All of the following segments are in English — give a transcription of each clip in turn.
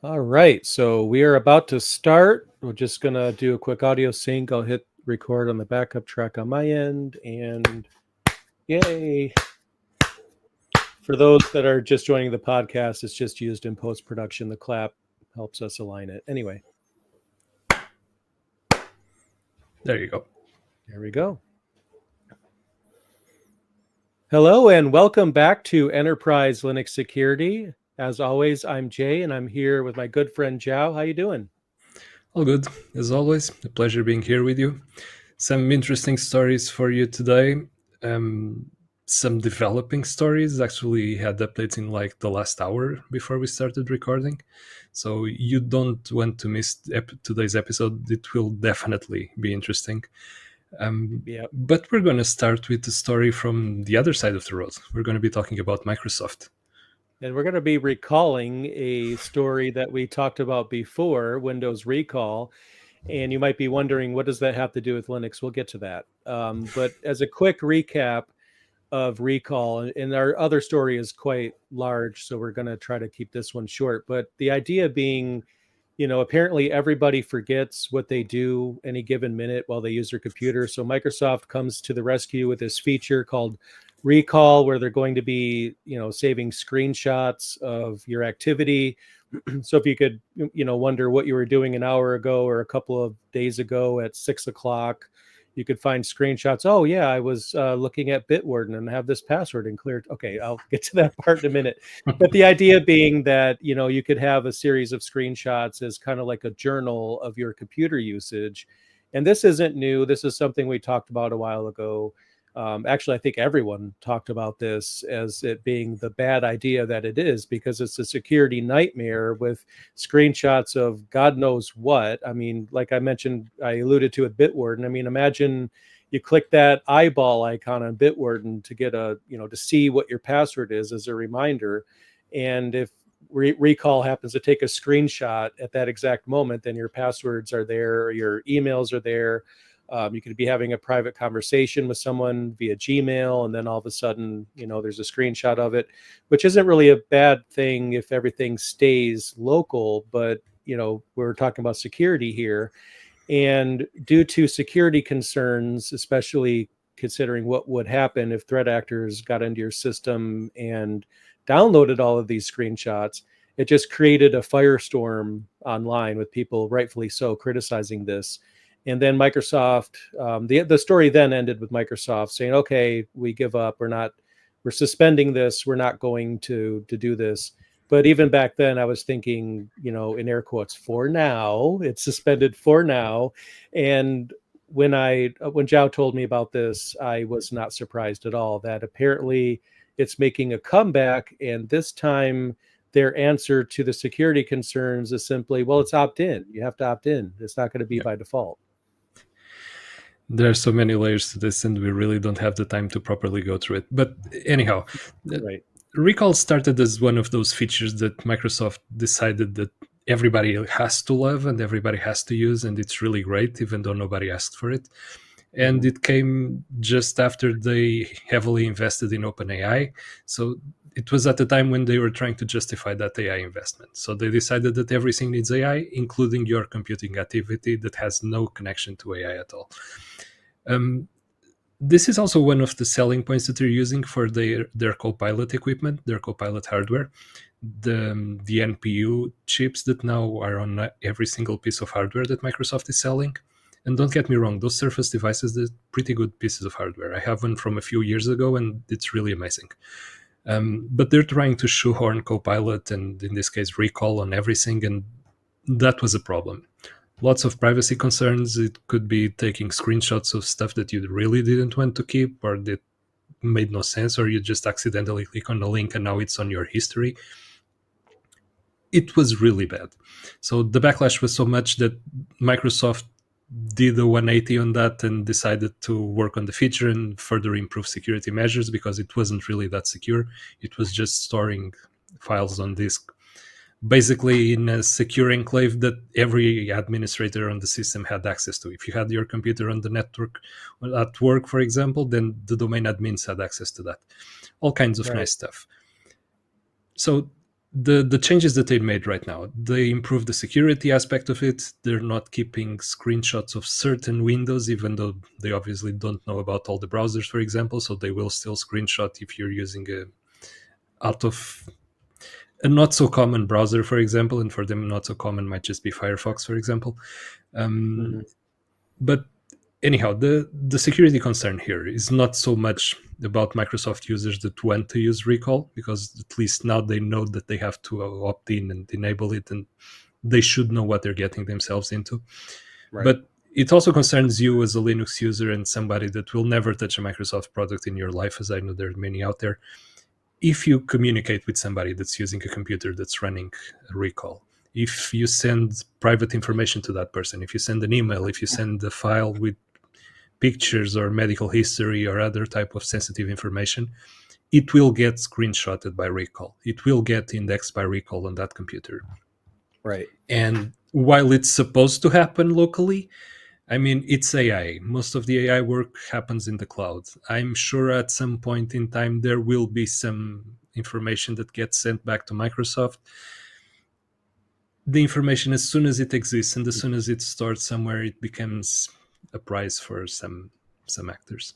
All right, so we are about to start. We're just going to do a quick audio sync. I'll hit record on the backup track on my end, and yay. For those that are just joining the podcast, it's just used in post-production. The clap helps us align it. Anyway, There you go. there we go. Hello, and welcome back to Enterprise Linux Security. As always, I'm Jay, and I'm here with my good friend Joao. How you doing? All good, as always. A pleasure being here with you. Some interesting stories for you today. Some developing stories. Actually had updates in like the last hour before we started recording. So you don't want to miss today's episode. It will definitely be interesting. Yeah. But we're going to start with the story from the other side of the road. We're going to be talking about Microsoft. And we're going to be recalling a story that we talked about before, Windows Recall. And you might be wondering, what does that have to do with Linux? We'll get to that. But as a quick recap of Recall, and our other story is quite large, so we're going to try to keep this one short. But the idea being, apparently everybody forgets what they do any given minute while they use their computer. So Microsoft comes to the rescue with this feature called Recall, where they're going to be, saving screenshots of your activity. So if you could, wonder what you were doing an hour ago or a couple of days ago at 6 o'clock, you could find screenshots. Oh yeah, I was looking at Bitwarden and have this password and cleared. Okay, I'll get to that part in a minute. But the idea being that, you could have a series of screenshots as kind of like a journal of your computer usage. And this isn't new. This is something we talked about a while ago. Actually, I think everyone talked about this as it being the bad idea that it is, because it's a security nightmare with screenshots of God knows what. I mean, like I mentioned, I alluded to it, Bitwarden. I mean, imagine you click that eyeball icon on Bitwarden to get to see what your password is as a reminder. And if Recall happens to take a screenshot at that exact moment, then your passwords are there, your emails are there. You could be having a private conversation with someone via Gmail, and then all of a sudden, there's a screenshot of it, which isn't really a bad thing if everything stays local. But, we're talking about security here. And due to security concerns, especially considering what would happen if threat actors got into your system and downloaded all of these screenshots, it just created a firestorm online with people, rightfully so, criticizing this. And then Microsoft, the story then ended with Microsoft saying, okay, we give up. We're suspending this. We're not going to do this. But even back then I was thinking, in air quotes, for now, it's suspended for now. And when Joao told me about this, I was not surprised at all that apparently it's making a comeback. And this time their answer to the security concerns is simply, well, it's opt in. You have to opt in. It's not going to be by default. There are so many layers to this, and we really don't have the time to properly go through it. But anyhow, Right. Recall started as one of those features that Microsoft decided that everybody has to love and everybody has to use, and it's really great, even though nobody asked for it. And it came just after they heavily invested in OpenAI. So it was at the time when they were trying to justify that AI investment. So they decided that everything needs AI, including your computing activity that has no connection to AI at all. This is also one of the selling points that they're using for their Copilot equipment, their Copilot hardware, the NPU chips that now are on every single piece of hardware that Microsoft is selling. And don't get me wrong, those Surface devices, they're pretty good pieces of hardware. I have one from a few years ago, and it's really amazing. But they're trying to shoehorn Copilot, and in this case, Recall on everything, and that was a problem. Lots of privacy concerns. It could be taking screenshots of stuff that you really didn't want to keep, or that made no sense, or you just accidentally click on a link and now it's on your history. It was really bad. So the backlash was so much that Microsoft did a 180 on that and decided to work on the feature and further improve security measures, because it wasn't really that secure. It was just storing files on disk, basically in a secure enclave that every administrator on the system had access to. If you had your computer on the network at work, for example, then the domain admins had access to that. All kinds of nice stuff. So the changes that they made right now, they improved the security aspect of it. They're not keeping screenshots of certain windows, even though they obviously don't know about all the browsers, for example. So they will still screenshot if you're using a out of a not so common browser, for example, and for them not so common might just be Firefox, for example. Mhm. But anyhow, the security concern here is not so much about Microsoft users that want to use recall, because at least now they know that they have to opt in and enable it, and they should know what they're getting themselves into. Right. But it also concerns you as a Linux user and somebody that will never touch a Microsoft product in your life, as I know there are many out there. If you communicate with somebody that's using a computer that's running a recall, if you send private information to that person, if you send an email, if you send a file with pictures or medical history or other type of sensitive information, it will get screenshotted by recall. It will get indexed by recall on that computer. Right. And while it's supposed to happen locally, I mean, it's AI. Most of the AI work happens in the cloud. I'm sure at some point in time there will be some information that gets sent back to Microsoft. The information, as soon as it exists and as soon as it's stored somewhere, it becomes a prize for some actors.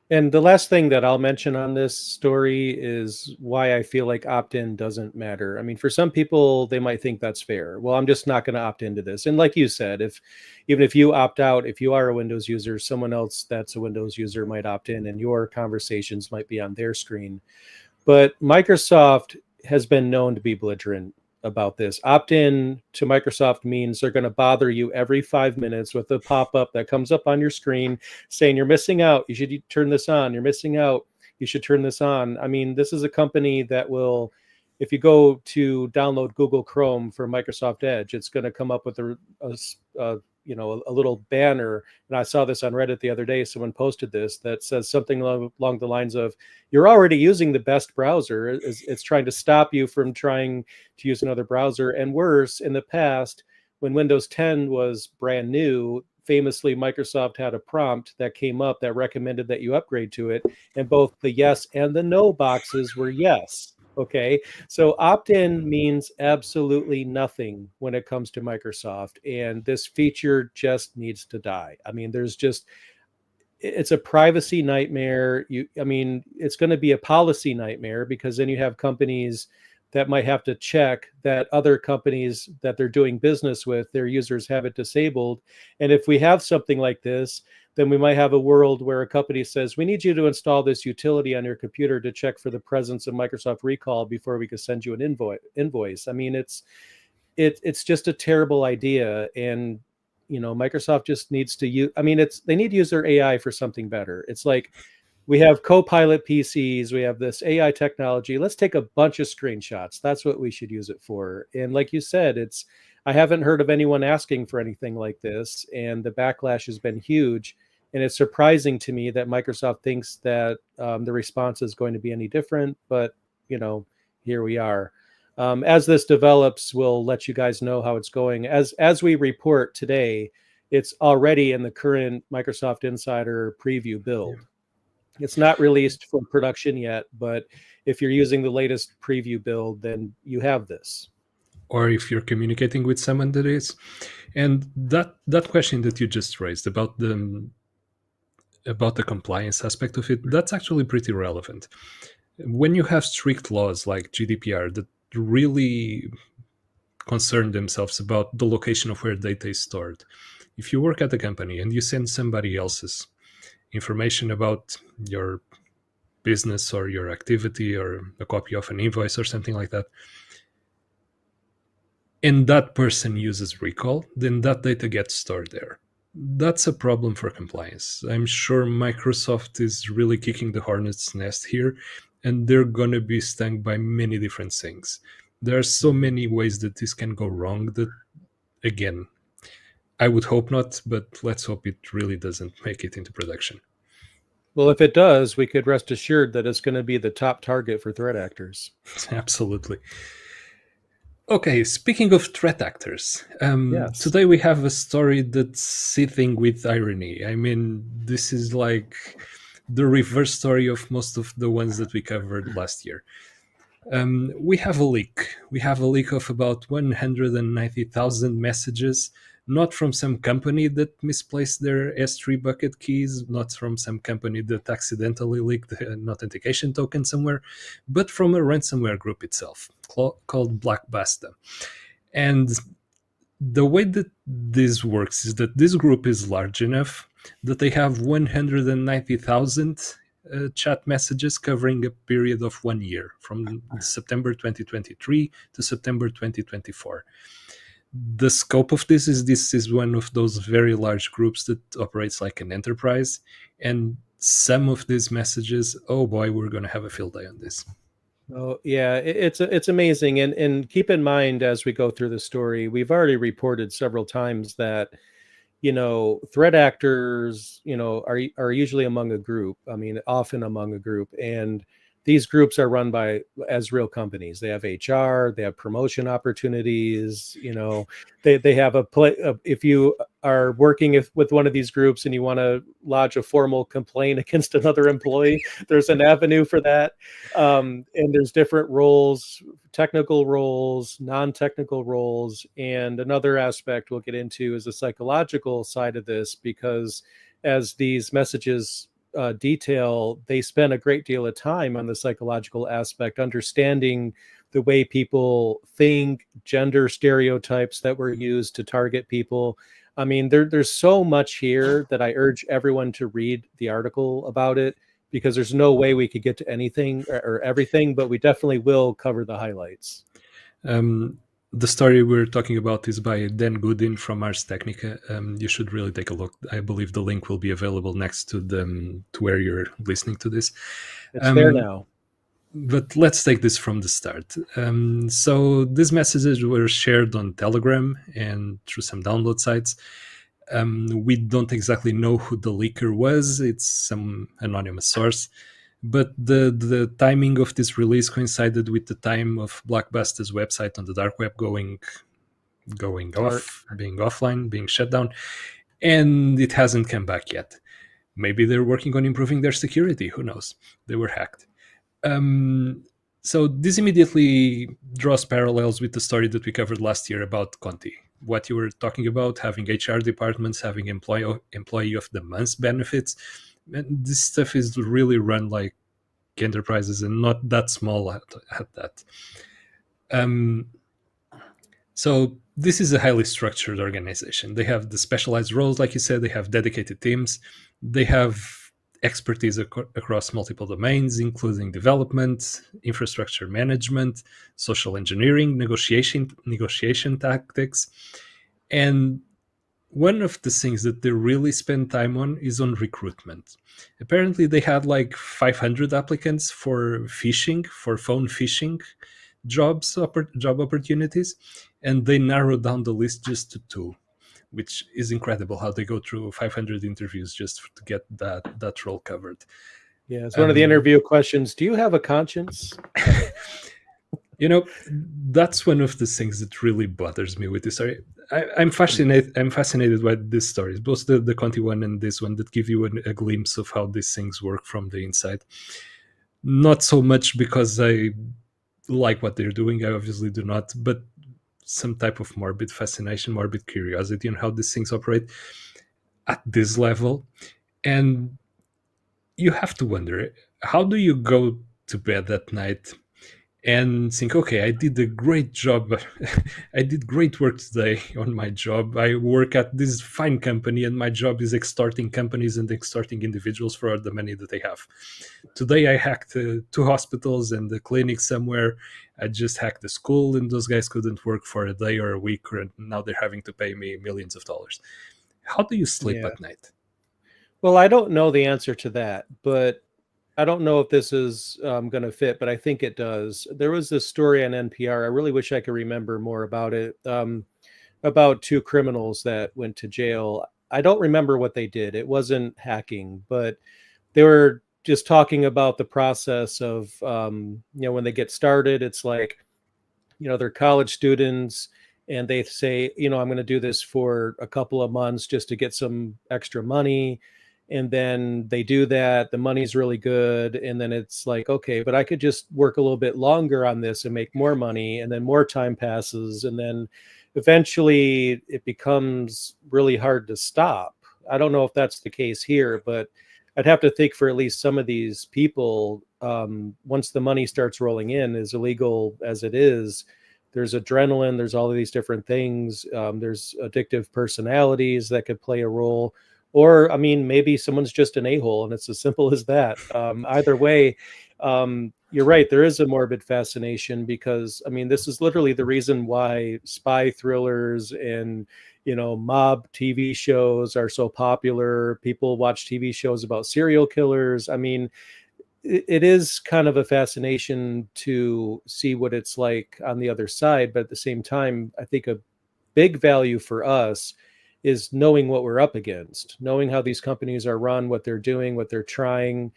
And the last thing that I'll mention on this story is why I feel like opt-in doesn't matter. I mean, for some people, they might think that's fair. Well, I'm just not going to opt into this. And like you said, if even if you opt out, if you are a Windows user, someone else that's a Windows user might opt in, and your conversations might be on their screen. But Microsoft has been known to be belligerent about this. Opt in to Microsoft means they're going to bother you every 5 minutes with a pop up that comes up on your screen saying you're missing out. You should turn this on. You're missing out. You should turn this on. I mean, this is a company that will, if you go to download Google Chrome for Microsoft Edge, it's going to come up with a little banner. And I saw this on Reddit the other day. Someone posted this that says something along the lines of, "You're already using the best browser. It's trying to stop you from trying to use another browser." And worse, in the past, when Windows 10 was brand new, famously Microsoft had a prompt that came up that recommended that you upgrade to it, and both the yes and the no boxes were yes. Okay, so opt-in means absolutely nothing when it comes to Microsoft, and this feature just needs to die. I mean, it's a privacy nightmare. I mean, it's going to be a policy nightmare, because then you have companies that might have to check that other companies that they're doing business with, their users have it disabled. And if we have something like this, then we might have a world where a company says, "We need you to install this utility on your computer to check for the presence of Microsoft Recall before we can send you an invoice." I mean, it's just a terrible idea. And Microsoft just needs to use, I mean, they need to use their AI for something better. It's like, we have Copilot PCs, we have this AI technology. Let's take a bunch of screenshots. That's what we should use it for. And like you said, I haven't heard of anyone asking for anything like this, and the backlash has been huge. And it's surprising to me that Microsoft thinks that the response is going to be any different. But here we are. As this develops, we'll let you guys know how it's going. As we report today, it's already in the current Microsoft Insider preview build. It's not released for production yet, but if you're using the latest preview build, then you have this. Or if you're communicating with someone that is. And that question that you just raised about the compliance aspect of it, that's actually pretty relevant. When you have strict laws like GDPR that really concern themselves about the location of where data is stored, if you work at a company and you send somebody else's information about your business or your activity or a copy of an invoice or something like that, and that person uses recall, then that data gets stored there. That's a problem for compliance. I'm sure Microsoft is really kicking the hornet's nest here, and they're going to be stung by many different things. There are so many ways that this can go wrong that, again, I would hope not, but let's hope it really doesn't make it into production. Well, if it does, we could rest assured that it's going to be the top target for threat actors. Absolutely. Okay, speaking of threat actors, Yes. today we have a story that's seething with irony. I mean, this is like the reverse story of most of the ones that we covered last year. We have a leak. We have a leak of about 190,000 messages, not from some company that misplaced their S3 bucket keys, not from some company that accidentally leaked an authentication token somewhere, but from a ransomware group itself called Black Basta. And the way that this works is that this group is large enough that they have 190,000 chat messages covering a period of 1 year from September 2023 to September 2024. The scope of this is one of those very large groups that operates like an enterprise, and some of these messages, oh boy, we're going to have a field day on this. Oh yeah, it's amazing, and keep in mind as we go through the story, we've already reported several times that threat actors, are usually among a group. I mean, often among a group, and these groups are run by as real companies. They have HR, they have promotion opportunities. They have a play. If you are working with one of these groups and you want to lodge a formal complaint against another employee, there's an avenue for that. And there's different roles, technical roles, non-technical roles, and another aspect we'll get into is the psychological side of this, because as these messages detail, they spend a great deal of time on the psychological aspect, understanding the way people think, gender stereotypes that were used to target people. I mean, there's so much here that I urge everyone to read the article about it, because there's no way we could get to anything or everything, but we definitely will cover the highlights. Um, the story we're talking about is by Dan Goodin from Ars Technica. You should really take a look. I believe the link will be available next to to where you're listening to this. It's there Um, now. but let's take this from the start. So these messages were shared on Telegram and through some download sites. We don't exactly know who the leaker was. It's some anonymous source. But the timing of this release coincided with the time of Black Basta's website on the dark web going Dark. off, being offline, being shut down, and it hasn't come back yet. Maybe they're working on improving their security. Who knows? They were hacked. Um, so this immediately draws parallels with the story that we covered last year about Conti. What you were talking about, having HR departments, having employee of the month benefits. And this stuff is really run like enterprises and not that small at that. Um, so this is a highly structured organization. They have the specialized roles, like you said. They have dedicated teams. They have expertise across multiple domains, including development, infrastructure management, social engineering, negotiation tactics, and one of the things that they really spend time on is on recruitment. Apparently, they had like 500 applicants for phishing, for phone phishing job opportunities, and they narrowed down the list just to two, which is incredible how they go through 500 interviews just to get that role covered. Yeah, it's one of the Um, interview questions. Do you have a conscience? you know, that's one of the things that really bothers me with this story. I'm fascinated. I'm fascinated by these stories, both the Conti one and this one, that give you a glimpse of how these things work from the inside. Not so much because I like what they're doing. I obviously do not, but some type of morbid fascination, morbid curiosity on how these things operate at this level. And you have to wonder, how do you go to bed at night and think, okay, I did a great job. I did great work today on my job. I work at this fine company, and my job is extorting companies and extorting individuals for all the money that they have. Today, I hacked two hospitals and a clinic somewhere. I just hacked a school, and those guys couldn't work for a day or a week, or now they're having to pay me millions of dollars. How do you sleep Yeah. at night? Well, I don't know the answer to that, but I don't know if this is going to fit, but I think it does. There was this story on NPR. I really wish I could remember more about it. About two criminals that went to jail. I don't remember what they did. It wasn't hacking, but they were just talking about the process of, when they get started, it's like, they're college students and they say, I'm going to do this for a couple of months just to get some extra money. and then they do that, the money's really good, and then it's like, okay, but I could just work a little bit longer on this and make more money, and then more time passes, and then eventually it becomes really hard to stop. I don't know if that's the case here, but I'd have to think for at least some of these people, once the money starts rolling in, as illegal as it is, there's adrenaline, there's all of these different things. There's addictive personalities that could play a role. Or, I mean, maybe someone's just an a-hole and it's as simple as that. Either way, you're right. There is a morbid fascination because, I mean, this is literally the reason why spy thrillers and, mob TV shows are so popular. People watch TV shows about serial killers. I mean, it is kind of a fascination to see what it's like on the other side, but at the same time, I think a big value for us is knowing what we're up against, knowing how these companies are run, what they're doing, what they're trying,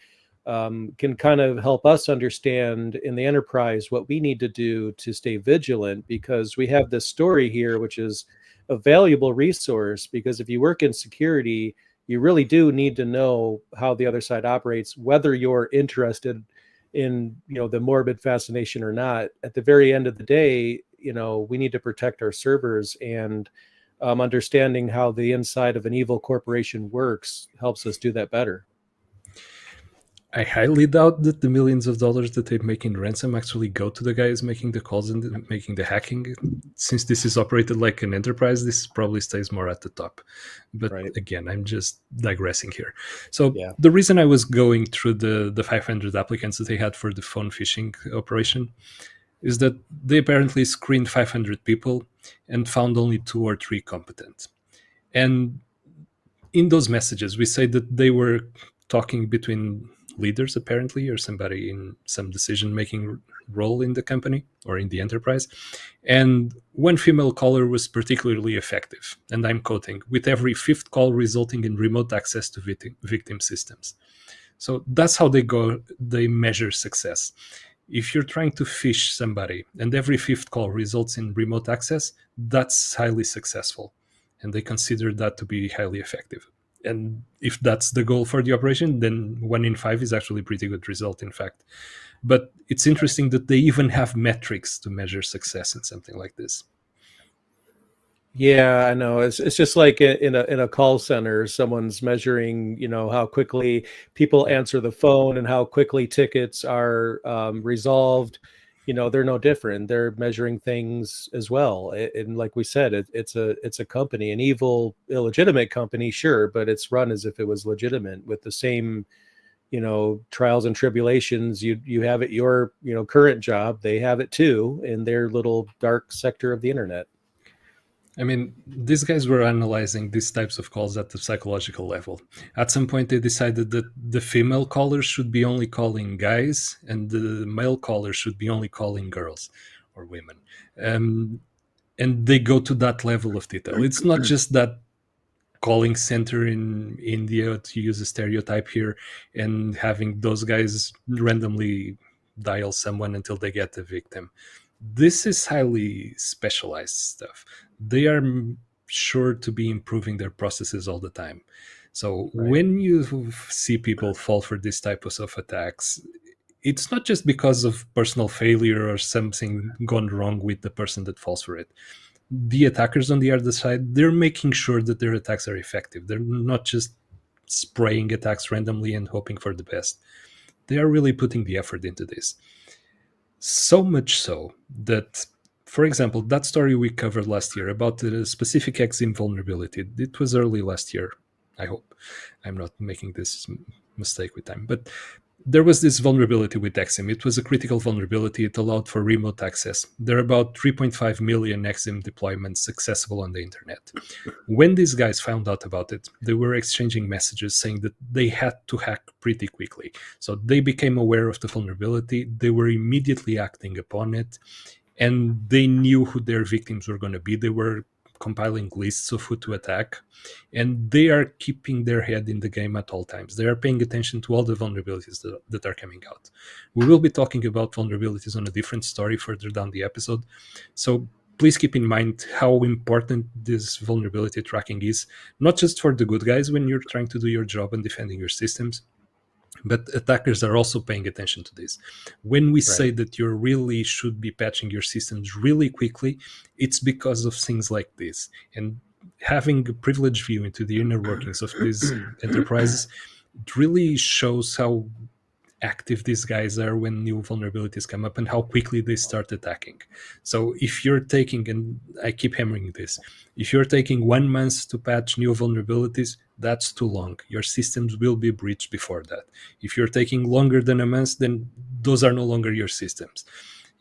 can kind of help us understand in the enterprise what we need to do to stay vigilant, because we have this story here, which is a valuable resource. Because if you work in security, you really do need to know how the other side operates, whether you're interested in the morbid fascination or not. At the very end of the day, we need to protect our servers, and understanding how the inside of an evil corporation works helps us do that better. I highly doubt that the millions of dollars that they make in ransom actually go to the guys making the calls and making the hacking. Since this is operated like an enterprise, this probably stays more at the top. But Right. again, I'm just digressing here. So Yeah. the reason I was going through the 500 applicants that they had for the phone phishing operation is that they apparently screened 500 people and found only 2 or 3 competent. And in those messages, we say that they were talking between leaders, apparently, or somebody in some decision making role in the company or in the enterprise. And one female caller was particularly effective. And I'm quoting, with every 5th call resulting in remote access to victim systems. So that's how they measure success. If you're trying to phish somebody and every 5th call results in remote access, that's highly successful. And they consider that to be highly effective. And if that's the goal for the operation, then 1 in 5 is actually a pretty good result, in fact. But it's interesting that they even have metrics to measure success in something like this. Yeah, I know. It's just like in a call center, someone's measuring, how quickly people answer the phone and how quickly tickets are resolved. They're no different. They're measuring things as well. And like we said, it's a company, an evil, illegitimate company, sure, but it's run as if it was legitimate with the same, trials and tribulations you have at your, current job. They have it too in their little dark sector of the internet. I mean, these guys were analyzing these types of calls at the psychological level. At some point, they decided that the female callers should be only calling guys and the male callers should be only calling girls or women. And they go to that level of detail. It's not just that calling center in India, to use a stereotype here, and having those guys randomly dial someone until they get the victim. This is highly specialized stuff. They are sure to be improving their processes all the time. So Right. when you see people fall for this type of attacks, it's not just because of personal failure or something gone wrong with the person that falls for it. The attackers on the other side, they're making sure that their attacks are effective. They're not just spraying attacks randomly and hoping for the best. They are really putting the effort into this. So much so that, for example, that story we covered last year about the specific exim vulnerability, it was early last year. I hope I'm not making this mistake with time, but there was this vulnerability with Exim. It was a critical vulnerability. It allowed for remote access. There are about 3.5 million Exim deployments accessible on the internet. When these guys found out about it, they were exchanging messages saying that they had to hack pretty quickly. So they became aware of the vulnerability. They were immediately acting upon it, and they knew who their victims were going to be. They were compiling lists of who to attack, and they are keeping their head in the game at all times. They are paying attention to all the vulnerabilities that are coming out. We will be talking about vulnerabilities on a different story further down the episode. So please keep in mind how important this vulnerability tracking is, not just for the good guys when you're trying to do your job and defending your systems, but attackers are also paying attention to this. When we Right. say that you really should be patching your systems really quickly, it's because of things like this. And having a privileged view into the inner workings of these enterprises, it really shows how active these guys are when new vulnerabilities come up and how quickly they start attacking. So if you're taking, and I keep hammering this, if you're taking 1 month to patch new vulnerabilities, that's too long. Your systems will be breached before that. If you're taking longer than a month, then those are no longer your systems.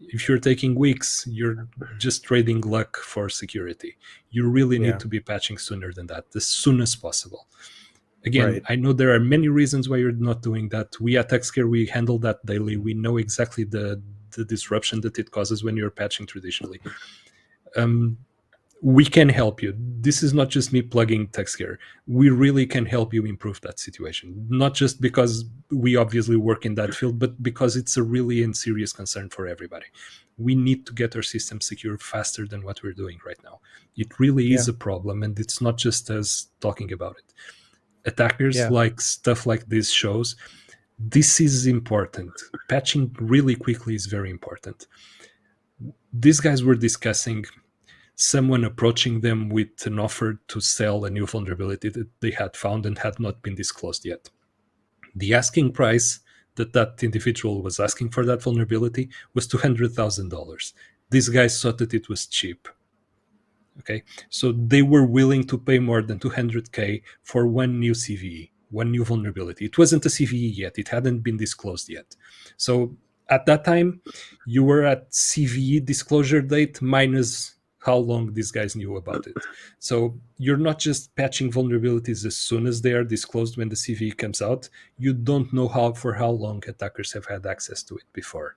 If you're taking weeks, you're just trading luck for security. You really need Yeah. to be patching sooner than that, as soon as possible. Again, Right. I know there are many reasons why you're not doing that. We at TechScare, we handle that daily. We know exactly the disruption that it causes when you're patching traditionally. Um, we can help you. This is not just me plugging TechScare. We really can help you improve that situation. Not just because we obviously work in that field, but because it's a really and serious concern for everybody. We need to get our system secure faster than what we're doing right now. It really Yeah. is a problem, and it's not just us talking about it. Attackers Yeah. like stuff like this shows this is important. Patching really quickly is very important. These guys were discussing someone approaching them with an offer to sell a new vulnerability that they had found and had not been disclosed yet. The asking price that that individual was asking for that vulnerability was $200,000. These guys thought that it was cheap. Okay, so they were willing to pay more than 200K for one new CVE, one new vulnerability. It wasn't a CVE yet, it hadn't been disclosed yet. So at that time, you were at CVE disclosure date minus how long these guys knew about it. So you're not just patching vulnerabilities as soon as they are disclosed when the CVE comes out. You don't know how long attackers have had access to it before.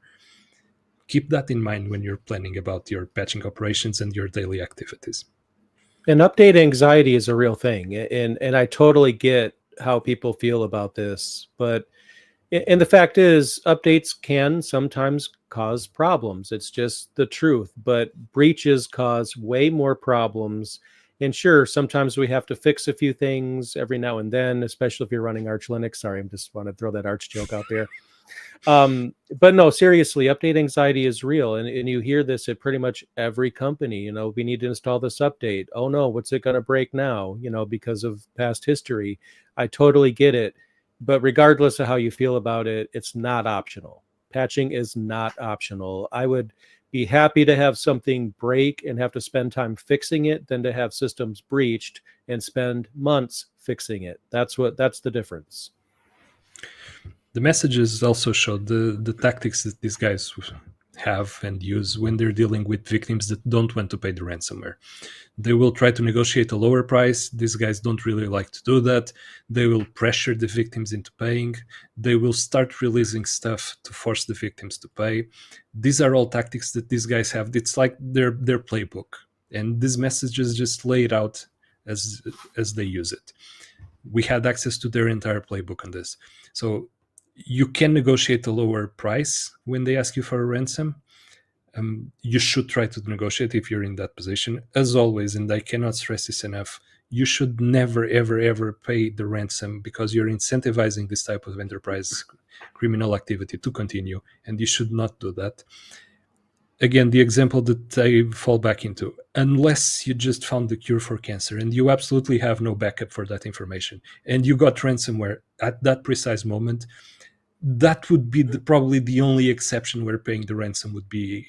Keep that in mind when you're planning about your patching operations and your daily activities. And update anxiety is a real thing, and I totally get how people feel about this. But and the fact is, updates can sometimes cause problems. It's just the truth. But breaches cause way more problems. And sure, sometimes we have to fix a few things every now and then, especially if you're running Arch Linux. Sorry, I just want to throw that Arch joke out there. But no, seriously, update anxiety is real. And you hear this at pretty much every company. We need to install this update. Oh no, what's it going to break now? Because of past history. I totally get it. But regardless of how you feel about it, it's not optional. Patching is not optional. I would be happy to have something break and have to spend time fixing it than to have systems breached and spend months fixing it. That's the difference. The messages also show the tactics that these guys have and use when they're dealing with victims that don't want to pay the ransomware. They will try to negotiate a lower price. These guys don't really like to do that. They will pressure the victims into paying. They will start releasing stuff to force the victims to pay. These are all tactics that these guys have. It's like their playbook. And these messages just lay it out as they use it. We had access to their entire playbook on this. So you can negotiate a lower price when they ask you for a ransom. You should try to negotiate if you're in that position. As always, and I cannot stress this enough, you should never, ever, ever pay the ransom because you're incentivizing this type of enterprise criminal activity to continue, and you should not do that. Again, the example that I fall back into, unless you just found the cure for cancer and you absolutely have no backup for that information and you got ransomware at that precise moment, that would be probably the only exception where paying the ransom would be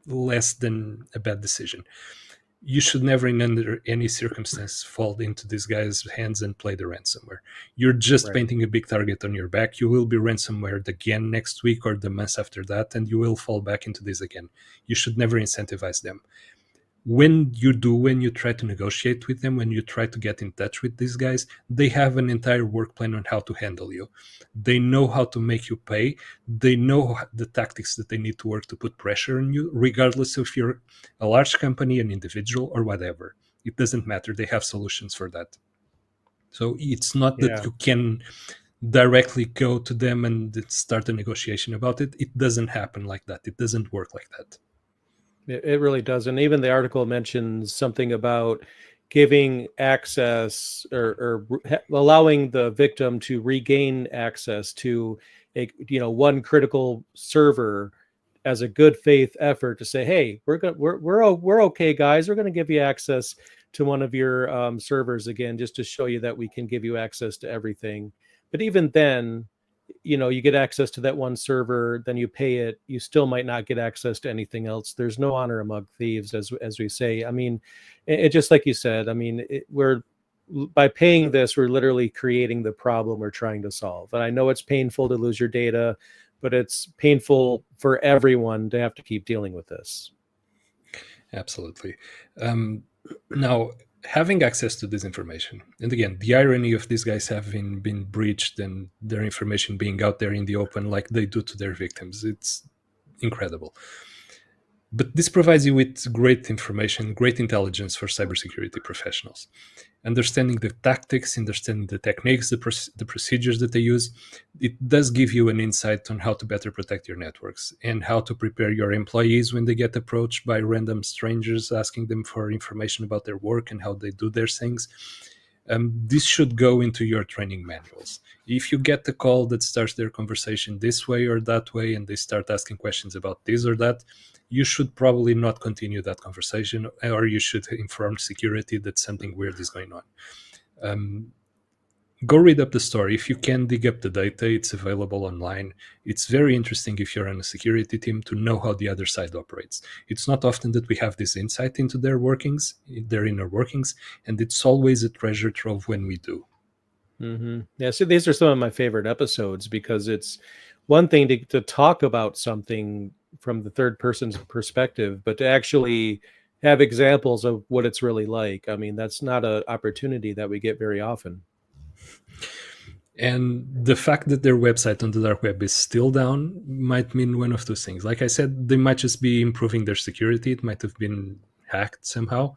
less than a bad decision. You should never, in under any circumstance, fall into this guy's hands and play the ransomware. You're just Right. painting a big target on your back. You will be ransomwared again next week or the month after that, and you will fall back into this again. You should never incentivize them. When you try to negotiate with them, when you try to get in touch with these guys, they have an entire work plan on how to handle you. They know how to make you pay. They know the tactics that they need to work to put pressure on you, regardless if you're a large company, an individual, or whatever. It doesn't matter. They have solutions for that. So it's not that Yeah. you can directly go to them and start a negotiation about it. It doesn't happen like that. It doesn't work like that. It really does. And even the article mentions something about giving access or allowing the victim to regain access to one critical server as a good faith effort to say, hey, we're okay, guys. We're going to give you access to one of your servers again, just to show you that we can give you access to everything. But even then, you get access to that one server, then you pay it, you still might not get access to anything else. There's no honor among thieves, as we say. I mean, it just like you said, I mean, we're by paying this, we're literally creating the problem we're trying to solve. And I know it's painful to lose your data, but it's painful for everyone to have to keep dealing with this. Absolutely. Now, having access to this information, and again, the irony of these guys having been breached and their information being out there in the open like they do to their victims, it's incredible. But this provides you with great information, great intelligence for cybersecurity professionals. Understanding the tactics, understanding the techniques, the procedures that they use, it does give you an insight on how to better protect your networks and how to prepare your employees when they get approached by random strangers asking them for information about their work and how they do their things. This should go into your training manuals. If you get the call that starts their conversation this way or that way, and they start asking questions about this or that, you should probably not continue that conversation, or you should inform security that something weird is going on. Go read up the story. If you can dig up the data, it's available online. It's very interesting if you're on a security team to know how the other side operates. It's not often that we have this insight into their workings, their inner workings, and it's always a treasure trove when we do. Mm-hmm. Yeah, so these are some of my favorite episodes because it's one thing to talk about something from the third person's perspective, but to actually have examples of what it's really like. I mean, that's not an opportunity that we get very often. And the fact that their website on the dark web is still down might mean one of two things. Like I said, they might just be improving their security. It might have been hacked somehow.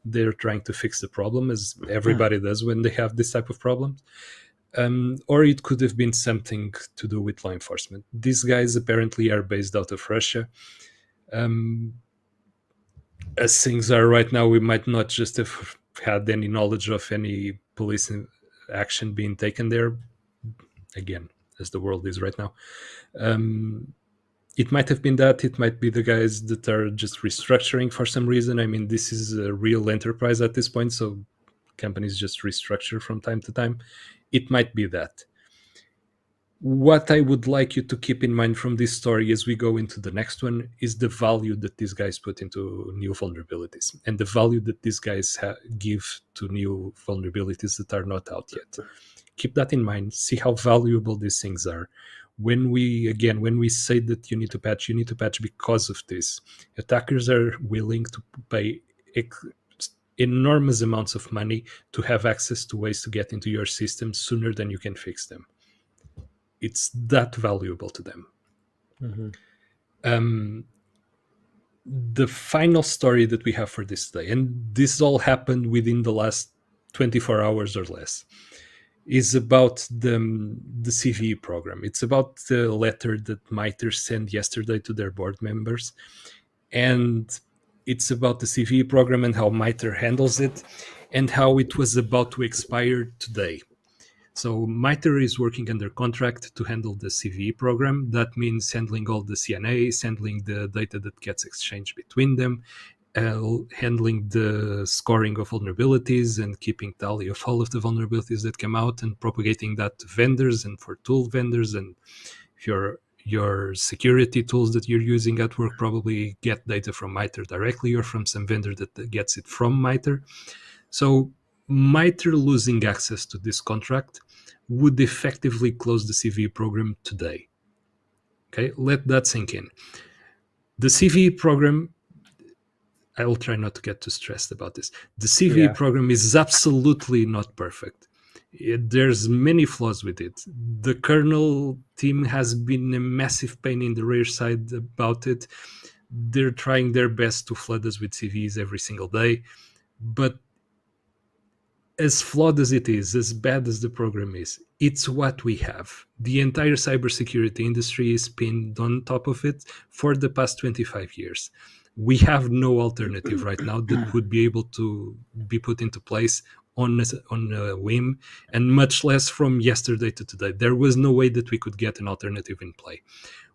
They're trying to fix the problem, as everybody does when they have this type of problems. Or it could have been something to do with law enforcement. These guys apparently are based out of Russia. As things are right now, we might not just have had any knowledge of any police action being taken there. Again, as the world is right now. It might have been that. It might be the guys that are just restructuring for some reason. I mean, this is a real enterprise at this point, so companies just restructure from time to time. It might be that. What I would like you to keep in mind from this story as we go into the next one is the value that these guys put into new vulnerabilities and the value that these guys give to new vulnerabilities that are not out yet. Keep that in mind. See how valuable these things are. When we say that you need to patch because of this. Attackers are willing to pay enormous amounts of money to have access to ways to get into your system sooner than you can fix them. It's that valuable to them. Mm-hmm. The final story that we have for this day, and this all happened within the last 24 hours or less, is about the CVE program. It's about the letter that MITRE sent yesterday to their board members. And it's about the CVE program and how MITRE handles it and how it was about to expire today. So MITRE is working under contract to handle the CVE program. That means handling all the CNAs, handling the data that gets exchanged between them, handling the scoring of vulnerabilities and keeping tally of all of the vulnerabilities that come out and propagating that to vendors and for tool vendors. And if your security tools that you're using at work probably get data from MITRE directly or from some vendor that gets it from MITRE. So MITRE losing access to this contract would effectively close the CVE program today. Okay, let that sink in. The CVE program, I will try not to get too stressed about this. The CVE program is absolutely not perfect. There's many flaws with it. The kernel team has been a massive pain in the rear side about it. They're trying their best to flood us with CVEs every single day. But as flawed as it is, as bad as the program is, it's what we have. The entire cybersecurity industry is pinned on top of it for the past 25 years. We have no alternative right now that would be able to be put into place on a whim, and much less from yesterday to today. There was no way that we could get an alternative in play.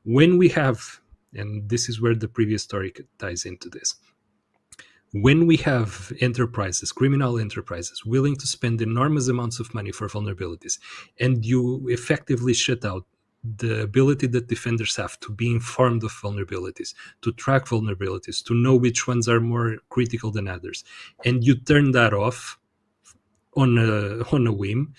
When we have, and this is where the previous story ties into this, when we have enterprises, criminal enterprises, willing to spend enormous amounts of money for vulnerabilities, and you effectively shut out the ability that defenders have to be informed of vulnerabilities, to track vulnerabilities, to know which ones are more critical than others, and you turn that off on a whim,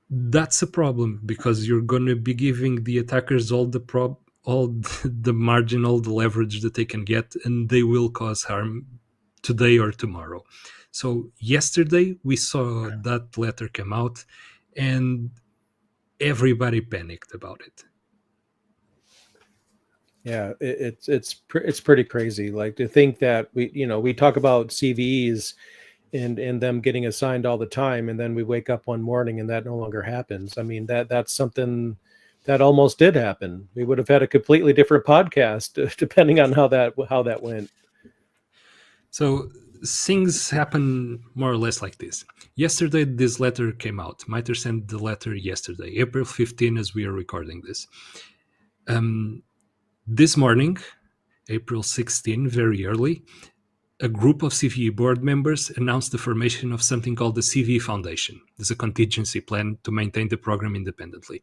that's a problem, because you're going to be giving the attackers all the margin, all the leverage that they can get, and they will cause harm today or tomorrow. So yesterday we saw that letter come out, and everybody panicked about it. Yeah, it's pretty crazy. Like, to think that we talk about CVEs and them getting assigned all the time, and then we wake up one morning and that no longer happens. I mean, that's something that almost did happen. We would have had a completely different podcast depending on how that went. So things happen more or less like this. Yesterday, this letter came out. MITRE sent the letter yesterday, April 15, as we are recording this. This morning, April 16, very early, a group of CVE board members announced the formation of something called the CVE Foundation. There's a contingency plan to maintain the program independently.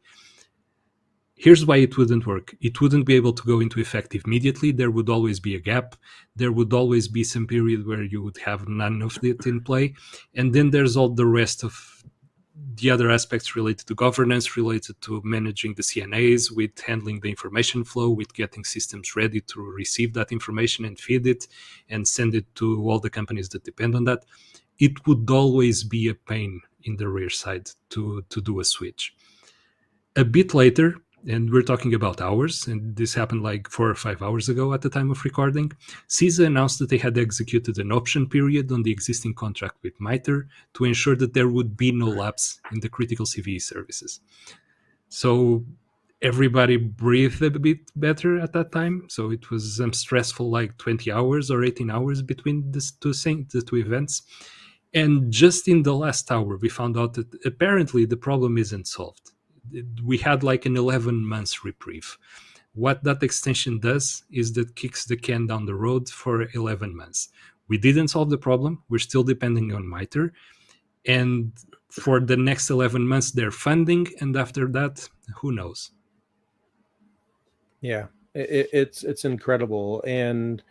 Here's why it wouldn't work. It wouldn't be able to go into effect immediately. There would always be a gap. There would always be some period where you would have none of it in play. And then there's all the rest of the other aspects related to governance, related to managing the CNAs, with handling the information flow, with getting systems ready to receive that information and feed it and send it to all the companies that depend on that. It would always be a pain in the rear side to do a switch. A bit later, and we're talking about hours, and this happened like 4 or 5 hours ago at the time of recording, CISA announced that they had executed an option period on the existing contract with MITRE to ensure that there would be no lapse in the critical CVE services. So everybody breathed a bit better at that time. So it was stressful, like 20 hours or 18 hours between the two events. And just in the last hour, we found out that apparently the problem isn't solved. We had like an 11 months reprieve. What that extension does is that kicks the can down the road for 11 months. We didn't solve the problem. We're still depending on MITRE. And for the next 11 months, they're funding. And after that, who knows? Yeah, it's incredible. And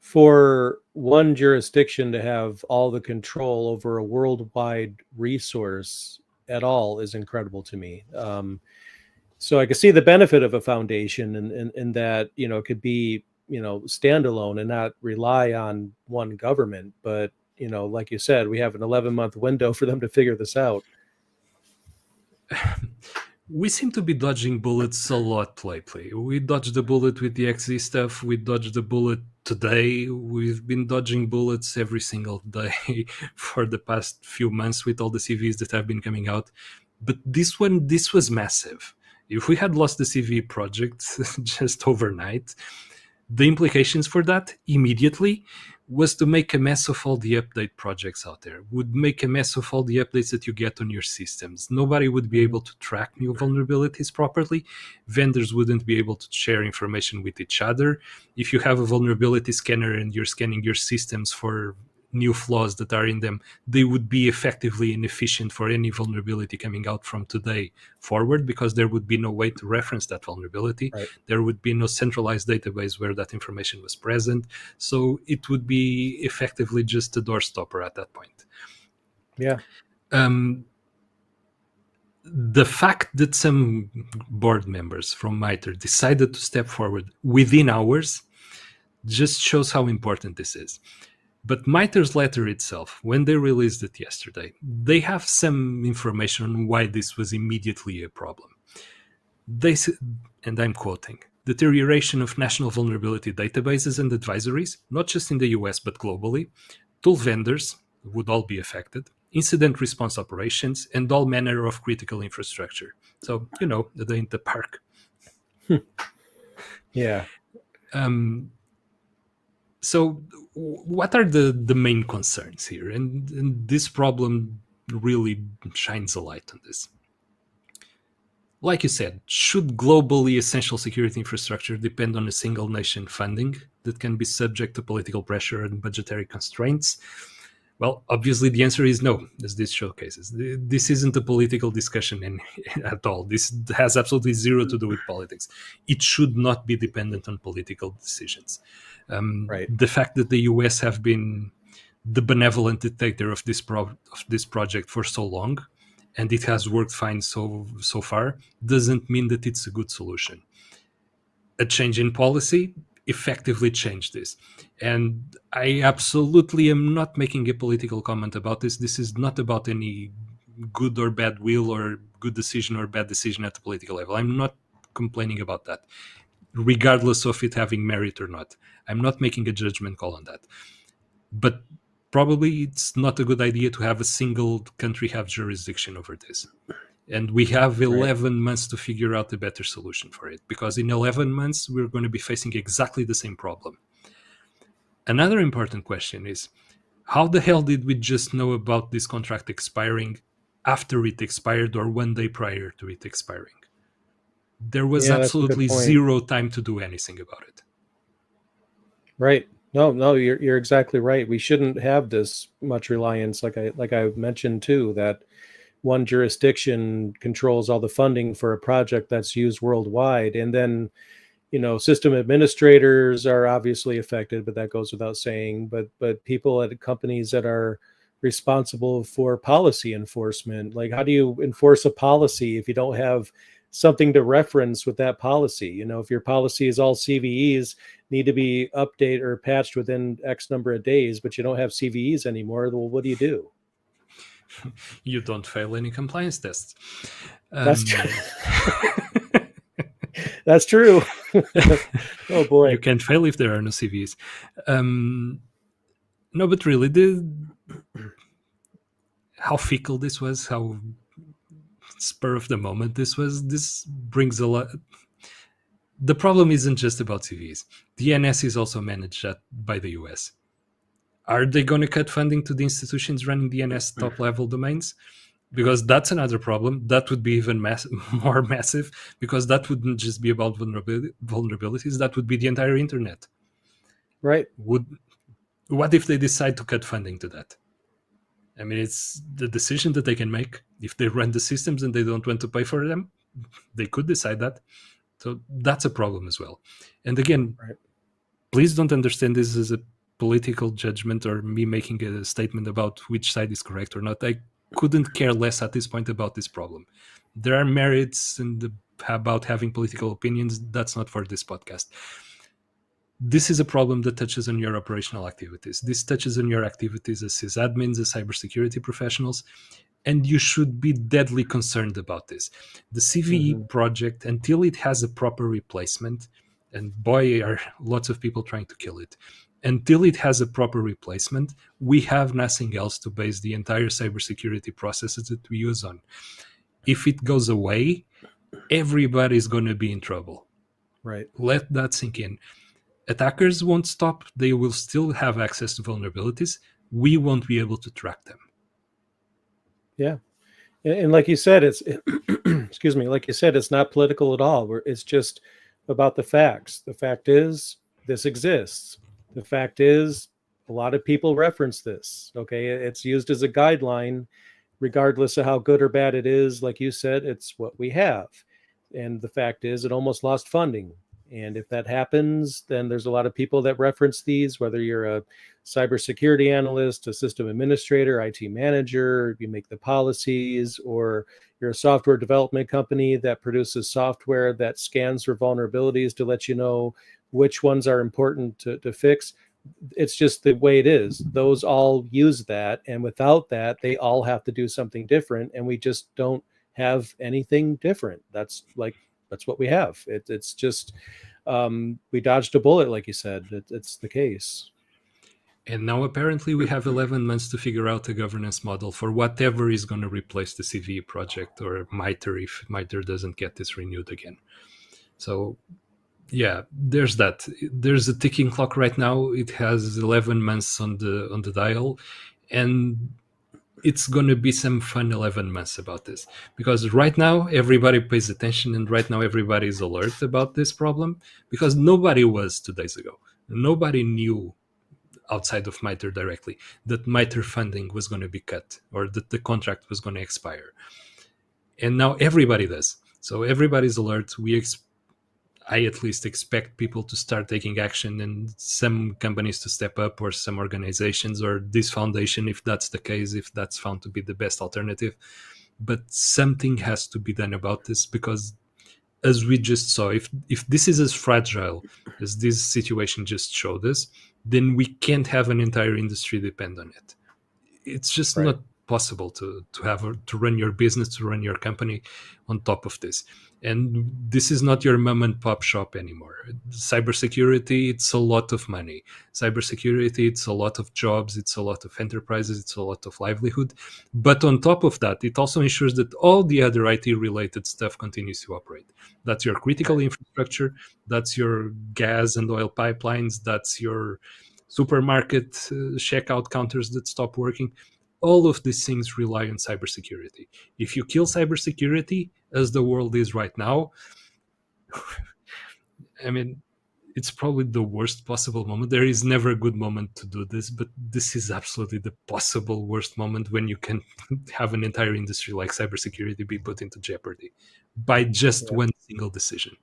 for one jurisdiction to have all the control over a worldwide resource at all is incredible to me. So I could see the benefit of a foundation, and that it could be standalone and not rely on one government. But like you said, we have an 11-month window for them to figure this out. We seem to be dodging bullets a lot lately. We dodged the bullet with the XZ stuff. We dodged the bullet today. We've been dodging bullets every single day for the past few months with all the CVs that have been coming out. But this was massive. If we had lost the CV project just overnight, the implications for that immediately was to make a mess of all the update projects out there, would make a mess of all the updates that you get on your systems. Nobody would be able to track new vulnerabilities properly. Vendors wouldn't be able to share information with each other. If you have a vulnerability scanner and you're scanning your systems for new flaws that are in them, they would be effectively inefficient for any vulnerability coming out from today forward, because there would be no way to reference that vulnerability. Right. There would be no centralized database where that information was present. So it would be effectively just a door stopper at that point. Yeah. The fact that some board members from MITRE decided to step forward within hours just shows how important this is. But MITRE's letter itself, when they released it yesterday, they have some information on why this was immediately a problem. They said, and I'm quoting, "Deterioration of national vulnerability databases and advisories, not just in the US but globally, tool vendors would all be affected, incident response operations, and all manner of critical infrastructure." So, the day in the park. Yeah. So, what are the main concerns here? And this problem really shines a light on this. Like you said, should globally essential security infrastructure depend on a single nation funding that can be subject to political pressure and budgetary constraints? Well, obviously, the answer is no, as this showcases. This isn't a political discussion at all. This has absolutely zero to do with politics. It should not be dependent on political decisions. Right. The fact that the US have been the benevolent dictator of this project for so long, and it has worked fine so far, doesn't mean that it's a good solution. A change in policy effectively changed this. And I absolutely am not making a political comment about this. This is not about any good or bad will or good decision or bad decision at the political level. I'm not complaining about that, regardless of it having merit or not. I'm not making a judgment call on that. But probably it's not a good idea to have a single country have jurisdiction over this. And we have Right. 11 months to figure out a better solution for it, because in 11 months we're going to be facing exactly the same problem. Another important question is, how the hell did we just know about this contract expiring after it expired or 1 day prior to it expiring? There was Yeah, that's a good absolutely point. zero time to do anything about it. Right. No, no, you're exactly right. We shouldn't have this much reliance, like I mentioned too, that one jurisdiction controls all the funding for a project that's used worldwide. And then, system administrators are obviously affected, but that goes without saying. But people at companies that are responsible for policy enforcement, like how do you enforce a policy if you don't have something to reference with that policy? If your policy is all CVEs need to be updated or patched within X number of days, but you don't have CVEs anymore, well, what do you do? You don't fail any compliance tests. That's Um, that's true. Oh you boy. can't fail if there are no CVs. No, but really, how fickle this was, how spur of the moment this was, this brings a lot. The problem isn't just about CVs. The NS is also managed by the US. Are they going to cut funding to the institutions running the NS top level domains? Because that's another problem. That would be even more massive, because that wouldn't just be about vulnerabilities. That would be the entire internet. Right. What if they decide to cut funding to that? I mean, it's the decision that they can make. If they run the systems and they don't want to pay for them, they could decide that. So that's a problem as well. And again, Right. please don't understand this as a political judgment or me making a statement about which side is correct or not. I couldn't care less at this point about this problem. There are merits about having political opinions. That's not for this podcast. This is a problem that touches on your operational activities. This touches on your activities as sysadmins, as cybersecurity professionals, and you should be deadly concerned about this. The CVE Mm-hmm. project, until it has a proper replacement, and boy, are lots of people trying to kill it. Until it has a proper replacement, we have nothing else to base the entire cybersecurity processes that we use on. If it goes away, everybody's going to be in trouble. Right. Let that sink in. Attackers won't stop. They will still have access to vulnerabilities. We won't be able to track them. Yeah. And like you said, excuse me, like you said, it's not political at all. It's just about the facts. The fact is, this exists. The fact is, a lot of people reference this. Okay. It's used as a guideline, regardless of how good or bad it is. Like you said, it's what we have. And the fact is, it almost lost funding. And if that happens, then there's a lot of people that reference these, whether you're a cybersecurity analyst, a system administrator, IT manager, you make the policies, or you're a software development company that produces software that scans for vulnerabilities to let you know which ones are important to fix. It's just the way it is. Those all use that. And without that, they all have to do something different. And we just don't have anything different. That's what we have. It's just we dodged a bullet, like you said. It's the case. And now apparently we have 11 months to figure out a governance model for whatever is going to replace the CVE project, or MITRE if MITRE doesn't get this renewed again. So Yeah, there's that. There's a ticking clock right now. It has 11 months on the dial, and it's going to be some fun 11 months about this, because right now everybody pays attention, and right now everybody is alert about this problem, because nobody was 2 days ago. Nobody knew outside of MITRE directly that MITRE funding was going to be cut or that the contract was going to expire. And now everybody does. So everybody's alert. I at least expect people to start taking action, and some companies to step up, or some organizations, or this foundation, if that's the case, if that's found to be the best alternative. But something has to be done about this, because as we just saw, if this is as fragile as this situation just showed us, then we can't have an entire industry depend on it. It's just Right. not possible to run your business, to run your company on top of this. And this is not your mom and pop shop anymore. Cybersecurity, it's a lot of money. Cybersecurity, it's a lot of jobs, it's a lot of enterprises, it's a lot of livelihood. But on top of that, it also ensures that all the other IT related stuff continues to operate. That's your critical Right. infrastructure, that's your gas and oil pipelines, that's your supermarket checkout counters that stop working. All of these things rely on cybersecurity. If you kill cybersecurity, as the world is right now, I mean, it's probably the worst possible moment. There is never a good moment to do this, but this is absolutely the possible worst moment, when you can have an entire industry like cybersecurity be put into jeopardy by just Yeah. one single decision.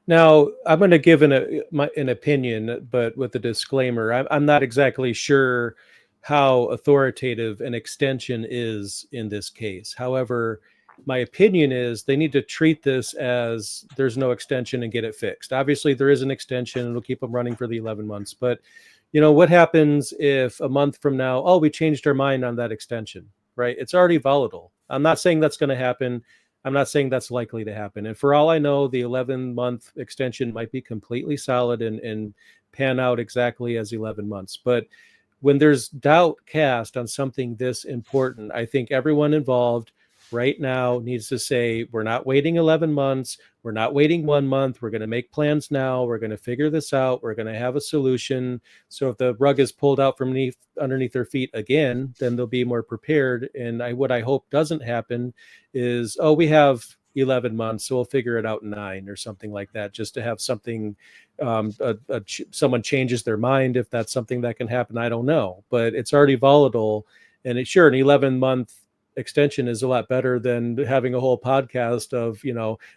Now, I'm going to give an opinion, but with a disclaimer. I'm not exactly sure how authoritative an extension is in this case. However, my opinion is they need to treat this as there's no extension and get it fixed. Obviously, there is an extension and it'll keep them running for the 11 months. But, what happens if a month from now, oh, we changed our mind on that extension, right? It's already volatile. I'm not saying that's going to happen. I'm not saying that's likely to happen. And for all I know, the 11-month extension might be completely solid and pan out exactly as 11 months. But when there's doubt cast on something this important, I think everyone involved right now needs to say, we're not waiting 11 months. We're not waiting 1 month. We're going to make plans now. We're going to figure this out. We're going to have a solution. So if the rug is pulled out from underneath their feet again, then they'll be more prepared. And what I hope doesn't happen is, oh, we have 11 months, so we'll figure it out in 9 or something like that, just to have something, someone changes their mind. If that's something that can happen, I don't know, but it's already volatile. And sure, an 11-month extension is a lot better than having a whole podcast of,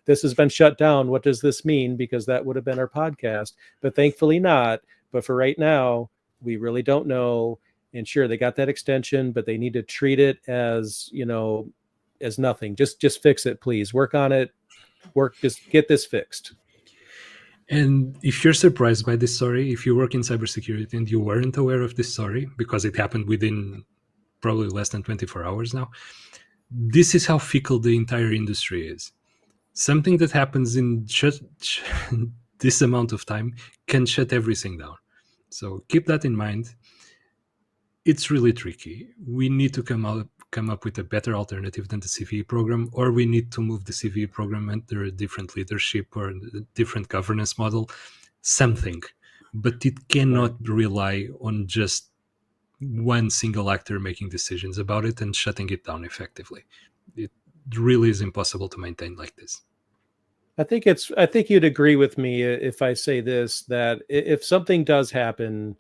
this has been shut down. What does this mean? Because that would have been our podcast, but thankfully not. But for right now, we really don't know. And sure, they got that extension, but they need to treat it as nothing. Just fix it, please. Work on it. Just get this fixed. And if you're surprised by this story, if you work in cybersecurity and you weren't aware of this story because it happened within probably less than 24 hours now, this is how fickle the entire industry is. Something that happens in just this amount of time can shut everything down. So keep that in mind. It's really tricky. We need to come up with a better alternative than the CVE program, or we need to move the CVE program under a different leadership or a different governance model, something. But it Right. cannot rely on just one single actor making decisions about it and shutting it down effectively. It really is impossible to maintain like this. I think you'd agree with me if I say this, that if something does happen,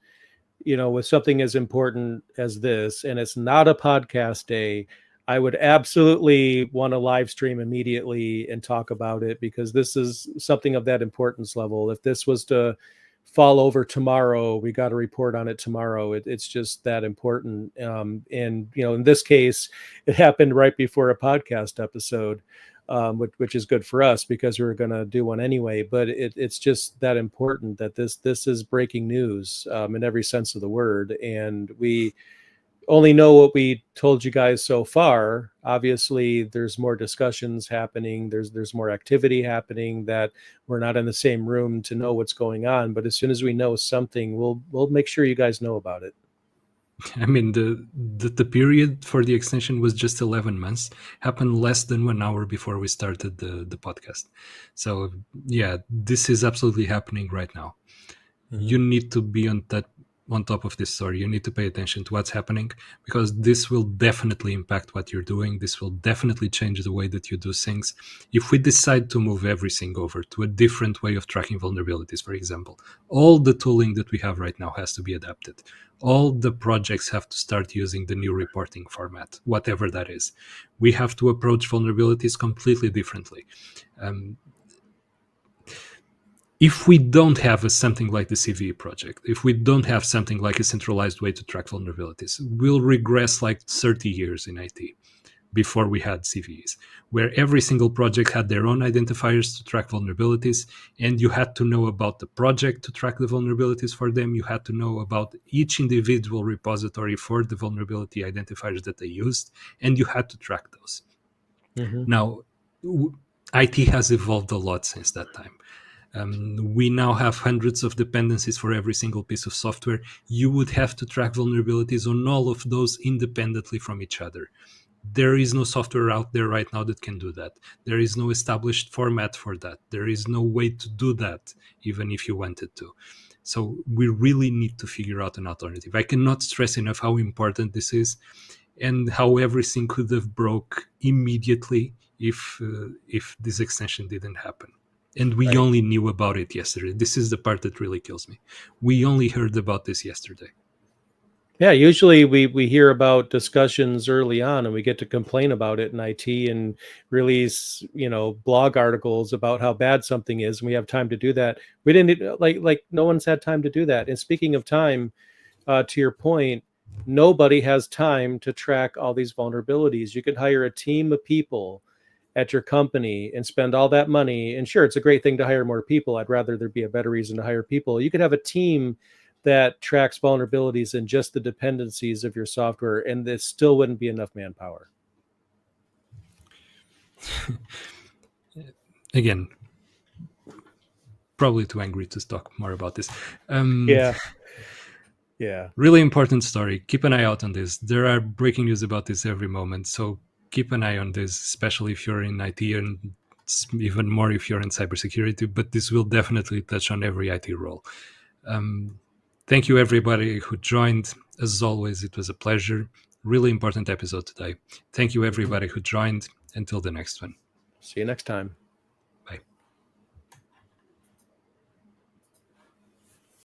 with something as important as this, and it's not a podcast day, I would absolutely want to live stream immediately and talk about it, because this is something of that importance level. If this was to fall over tomorrow, we got to report on it tomorrow. It's just that important. And in this case, it happened right before a podcast episode, which is good for us because we were going to do one anyway. But it's just that important that this is breaking news, in every sense of the word, and we only know what we told you guys so far. Obviously, there's more discussions happening. There's more activity happening that we're not in the same room to know what's going on. But as soon as we know something, we'll make sure you guys know about it. I mean, the period for the extension was just 11 months, happened less than 1 hour before we started the podcast. So, yeah, this is absolutely happening right now. You need to be on top of this story. You need to pay attention to what's happening, because this will definitely impact what you're doing. This will definitely change the way that you do things. If we decide to move everything over to a different way of tracking vulnerabilities, for example, all the tooling that we have right now has to be adapted. All the projects have to start using the new reporting format, whatever that is. We have to approach vulnerabilities completely differently. If we don't have something like the CVE project, if we don't have something like a centralized way to track vulnerabilities, we'll regress like 30 years in IT before we had CVEs, where every single project had their own identifiers to track vulnerabilities, and you had to know about the project to track the vulnerabilities for them. You had to know about each individual repository for the vulnerability identifiers that they used, and you had to track those. Now, IT has evolved a lot since that time. We now have hundreds of dependencies for every single piece of software. You would have to track vulnerabilities on all of those independently from each other. There is no software out there right now that can do that. There is no established format for that. There is no way to do that, even if you wanted to. So we really need to figure out an alternative. I cannot stress enough how important this is, and how everything could have broke immediately if this extension didn't happen. And we only knew about it yesterday. This is the part that really kills me. We only heard about this yesterday. Yeah, usually we hear about discussions early on and we get to complain about it in IT and release, blog articles about how bad something is, and we have time to do that. We didn't like no one's had time to do that. And speaking of time, to your point, nobody has time to track all these vulnerabilities. You could hire a team of people at your company and spend all that money. And sure, it's a great thing to hire more people. I'd rather there be a better reason to hire people. You could have a team that tracks vulnerabilities and just the dependencies of your software, and there still wouldn't be enough manpower. Again, probably too angry to talk more about this. Yeah. Really important story. Keep an eye out on this. There are breaking news about this every moment. So keep an eye on this, especially if you're in IT, and even more if you're in cybersecurity. But this will definitely touch on every IT role. Thank you, everybody who joined. As always, it was a pleasure. Really important episode today. Thank you, everybody who joined. Until the next one. See you next time.